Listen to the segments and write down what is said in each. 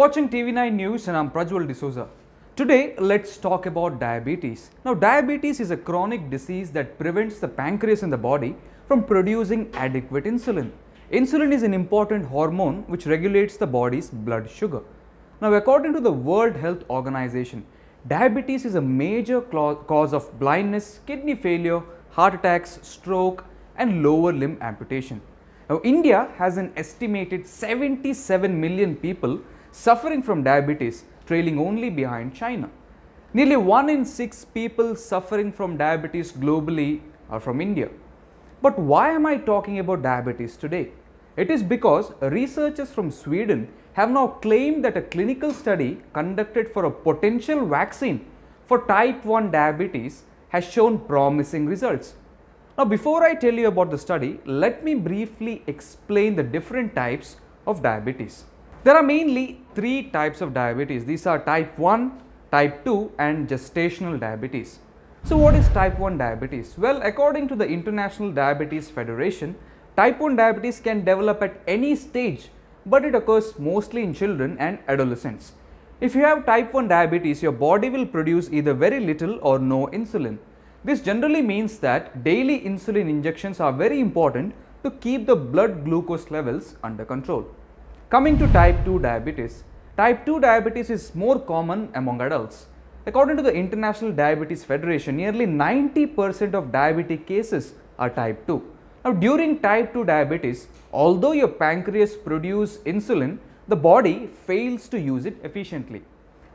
watching TV9 News and I'm Prajwal D'Souza. Today, let's talk about diabetes. Now, diabetes is a chronic disease that prevents the pancreas in the body from producing adequate insulin. Insulin is an important hormone which regulates the body's blood sugar. Now, according to the World Health Organization, diabetes is a major cause of blindness, kidney failure, heart attacks, stroke, and lower limb amputation. Now, India has an estimated 77 million people suffering from diabetes, trailing only behind China. Nearly 1 in 6 people suffering from diabetes globally are from India. But why am I talking about diabetes today? It is because researchers from Sweden have now claimed that a clinical study conducted for a potential vaccine for type 1 diabetes has shown promising results. Now, before I tell you about the study, let me briefly explain the different types of diabetes. There are mainly 3 types of diabetes. These are type 1, type 2 and gestational diabetes. So what is type 1 diabetes? Well, according to the International Diabetes Federation, type 1 diabetes can develop at any stage, but it occurs mostly in children and adolescents. If you have type 1 diabetes, your body will produce either very little or no insulin. This generally means that daily insulin injections are very important to keep the blood glucose levels under control. Coming to type 2 diabetes is more common among adults. According to the International Diabetes Federation, nearly 90% of diabetic cases are type 2. Now, during type 2 diabetes, although your pancreas produces insulin, the body fails to use it efficiently.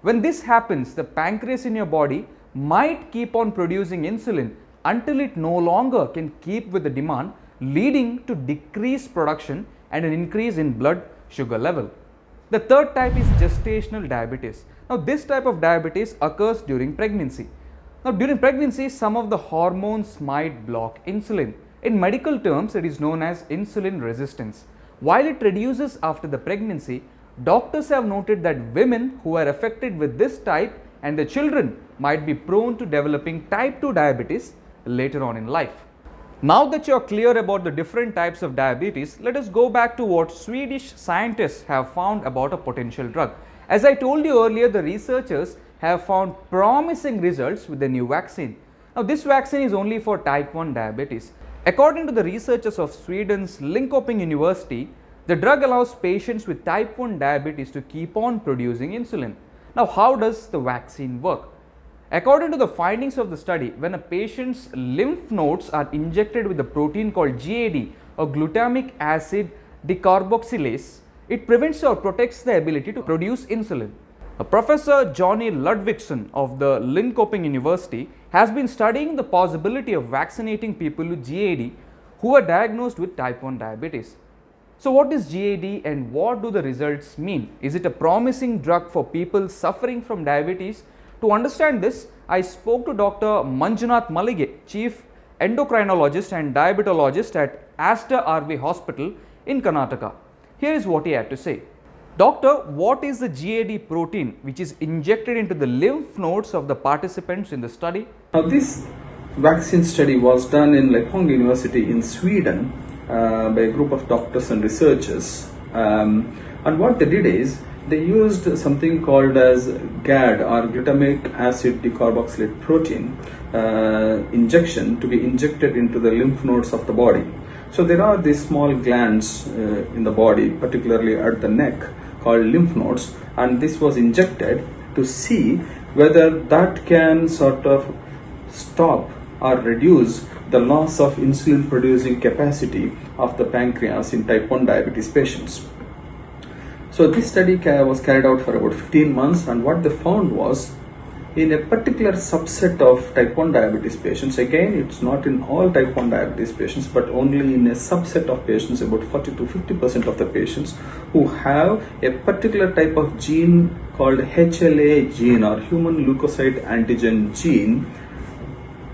When this happens, the pancreas in your body might keep on producing insulin until it no longer can keep with the demand, leading to decreased production and an increase in blood sugar level. The third type is gestational diabetes. Now, this type of diabetes occurs during pregnancy. Now, during pregnancy, some of the hormones might block insulin. In medical terms, it is known as insulin resistance. While it reduces after the pregnancy, doctors have noted that women who are affected with this type and their children might be prone to developing type 2 diabetes later on in life. Now that you are clear about the different types of diabetes, let us go back to what Swedish scientists have found about a potential drug. As I told you earlier, the researchers have found promising results with the new vaccine. Now, this vaccine is only for type 1 diabetes. According to the researchers of Sweden's Linköping University, the drug allows patients with type 1 diabetes to keep on producing insulin. Now, how does the vaccine work? According to the findings of the study, when a patient's lymph nodes are injected with a protein called GAD or glutamic acid decarboxylase, it prevents or protects the ability to produce insulin. Professor Johnny Ludvigsson of the Linköping University has been studying the possibility of vaccinating people with GAD who are diagnosed with type 1 diabetes. So what is GAD and what do the results mean? Is it a promising drug for people suffering from diabetes? To understand this, I spoke to Dr. Manjunath Malige, Chief Endocrinologist and Diabetologist at Aster RV Hospital in Karnataka. Here is what he had to say. Doctor, what is the GAD protein which is injected into the lymph nodes of the participants in the study? Now, this vaccine study was done in Linköping University in Sweden by a group of doctors and researchers. And what they did is, they used something called as GAD or glutamic acid decarboxylate protein injection to be injected into the lymph nodes of the body. So there are these small glands in the body, particularly at the neck, called lymph nodes, and this was injected to see whether that can sort of stop or reduce the loss of insulin producing capacity of the pancreas in type 1 diabetes patients. So this study was carried out for about 15 months, and what they found was, in a particular subset of type 1 diabetes patients, again it's not in all type 1 diabetes patients, but only in a subset of patients, about 40 to 50% of the patients who have a particular type of gene called HLA gene or human leukocyte antigen gene.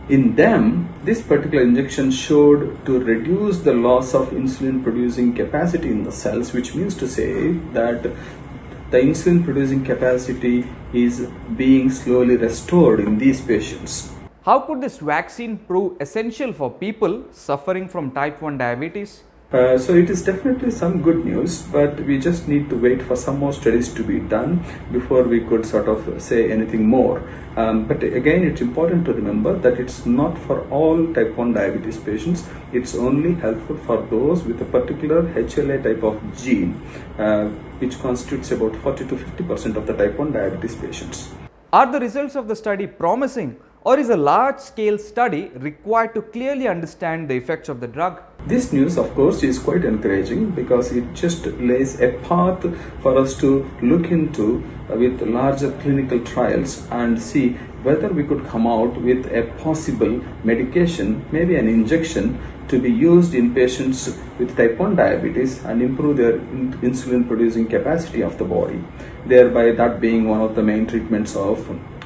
In them, this particular injection showed to reduce the loss of insulin producing capacity in the cells, which means to say that the insulin producing capacity is being slowly restored in these patients. How could this vaccine prove essential for people suffering from type 1 diabetes? So it is definitely some good news, but we just need to wait for some more studies to be done before we could sort of say anything more. But again, it's important to remember that it's not for all type 1 diabetes patients. It's only helpful for those with a particular HLA type of gene, which constitutes about 40 to 50% of the type 1 diabetes patients. Are the results of the study promising, or is a large-scale study required to clearly understand the effects of the drug? This news, of course, is quite encouraging because it just lays a path for us to look into with larger clinical trials and see whether we could come out with a possible medication, maybe an injection, to be used in patients with type 1 diabetes and improve their insulin producing capacity of the body, thereby that being one of the main treatments of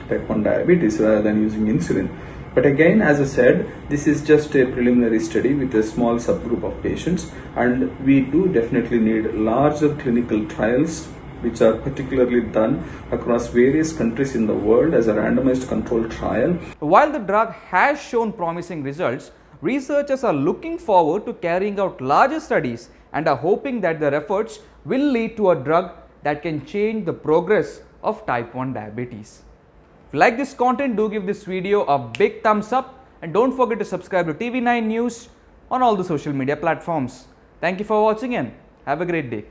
type 1 diabetes rather than using insulin. But again, as I said, this is just a preliminary study with a small subgroup of patients, and we do definitely need larger clinical trials which are particularly done across various countries in the world as a randomized controlled trial. While the drug has shown promising results, researchers are looking forward to carrying out larger studies and are hoping that their efforts will lead to a drug that can change the progress of type 1 diabetes. If you like this content, do give this video a big thumbs up and don't forget to subscribe to TV9 News on all the social media platforms. Thank you for watching and have a great day.